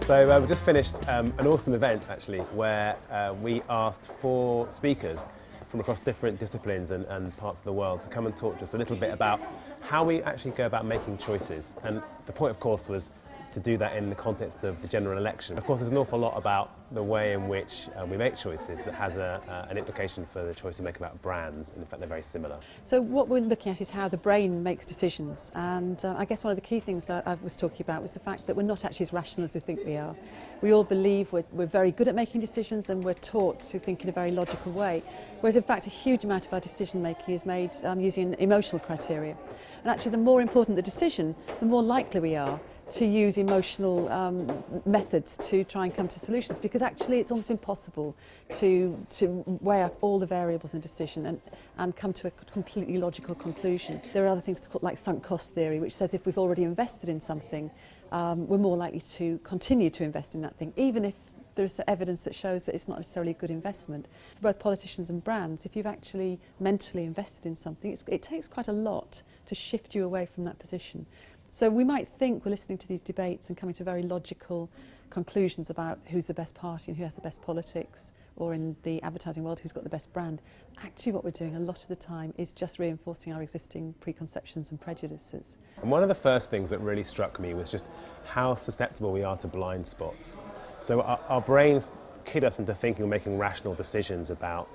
So we just finished an awesome event actually where we asked 4 speakers from across different disciplines and parts of the world to come and talk to us a little bit about how we actually go about making choices. And the point, of course, was to do that in the context of the general election. Of course, there's an awful lot about the way in which we make choices that has an implication for the choice we make about brands, and in fact they're very similar. So what we're looking at is how the brain makes decisions, and I guess one of the key things I was talking about was the fact that we're not actually as rational as we think we are. We all believe we're very good at making decisions and we're taught to think in a very logical way, whereas in fact a huge amount of our decision making is made using emotional criteria. And actually the more important the decision, the more likely we are to use emotional methods to try and come to solutions, because actually it's almost impossible to weigh up all the variables in a decision and come to a completely logical conclusion. There are other things to call, like sunk cost theory, which says if we've already invested in something, we're more likely to continue to invest in that thing, even if there's evidence that shows that it's not necessarily a good investment. For both politicians and brands, if you've actually mentally invested in something, it takes quite a lot to shift you away from that position. So we might think we're listening to these debates and coming to very logical conclusions about who's the best party and who has the best politics, or in the advertising world, who's got the best brand. Actually what we're doing a lot of the time is just reinforcing our existing preconceptions and prejudices. And one of the first things that really struck me was just how susceptible we are to blind spots. So our brains kid us into thinking we're making rational decisions about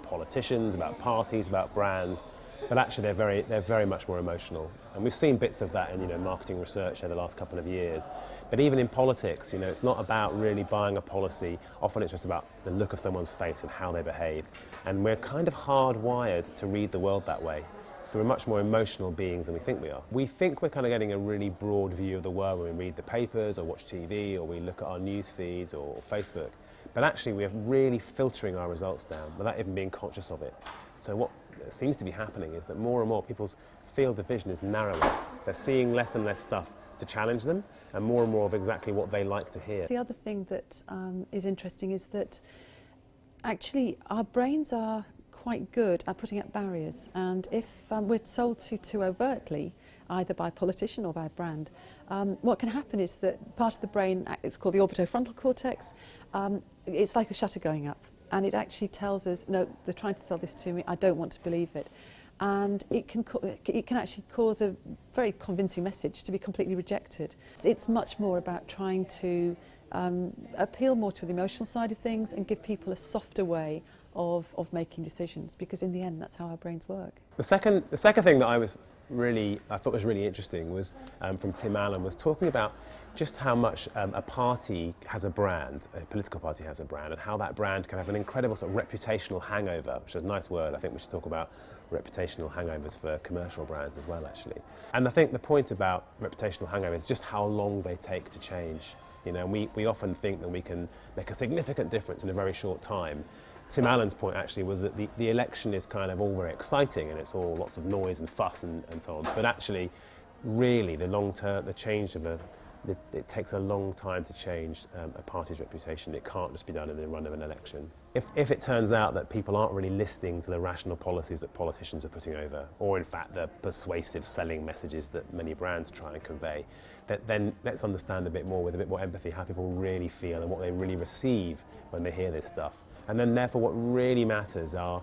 politicians, about parties, about brands, but actually they're very much more emotional. And we've seen bits of that in marketing research over the last couple of years. But even in politics, it's not about really buying a policy. Often it's just about the look of someone's face and how they behave. And we're kind of hardwired to read the world that way. So we're much more emotional beings than we think we are. We think we're kind of getting a really broad view of the world when we read the papers or watch TV or we look at our news feeds or Facebook. But actually we're really filtering our results down without even being conscious of it. So what seems to be happening is that more and more people's field of vision is narrowing. They're seeing less and less stuff to challenge them and more of exactly what they like to hear. The other thing that is interesting is that actually our brains are quite good at putting up barriers, and if we're sold to too overtly, either by a politician or by a brand, what can happen is that part of the brain, it's called the orbitofrontal cortex, it's like a shutter going up, and it actually tells us, no, they're trying to sell this to me, I don't want to believe it. And it can actually cause a very convincing message to be completely rejected. It's much more about trying to appeal more to the emotional side of things and give people a softer way of making decisions, because in the end that's how our brains work. The second thing that I thought was really interesting was from Tim Allen, was talking about just how much a party has a brand, a political party has a brand, and how that brand can have an incredible sort of reputational hangover, which is a nice word. I think we should talk about reputational hangovers for commercial brands as well, actually. And I think the point about reputational hangovers is just how long they take to change. We often think that we can make a significant difference in a very short time. Tim Allen's point actually was that the election is kind of all very exciting and it's all lots of noise and fuss and so on. But actually, really, the change of it takes a long time to change a party's reputation. It can't just be done in the run of an election. If it turns out that people aren't really listening to the rational policies that politicians are putting over, or in fact the persuasive selling messages that many brands try and convey, then let's understand a bit more, with a bit more empathy, how people really feel and what they really receive when they hear this stuff. And then therefore what really matters are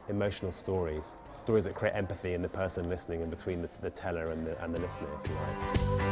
emotional stories that create empathy in the person listening and between the teller and the listener, if you like.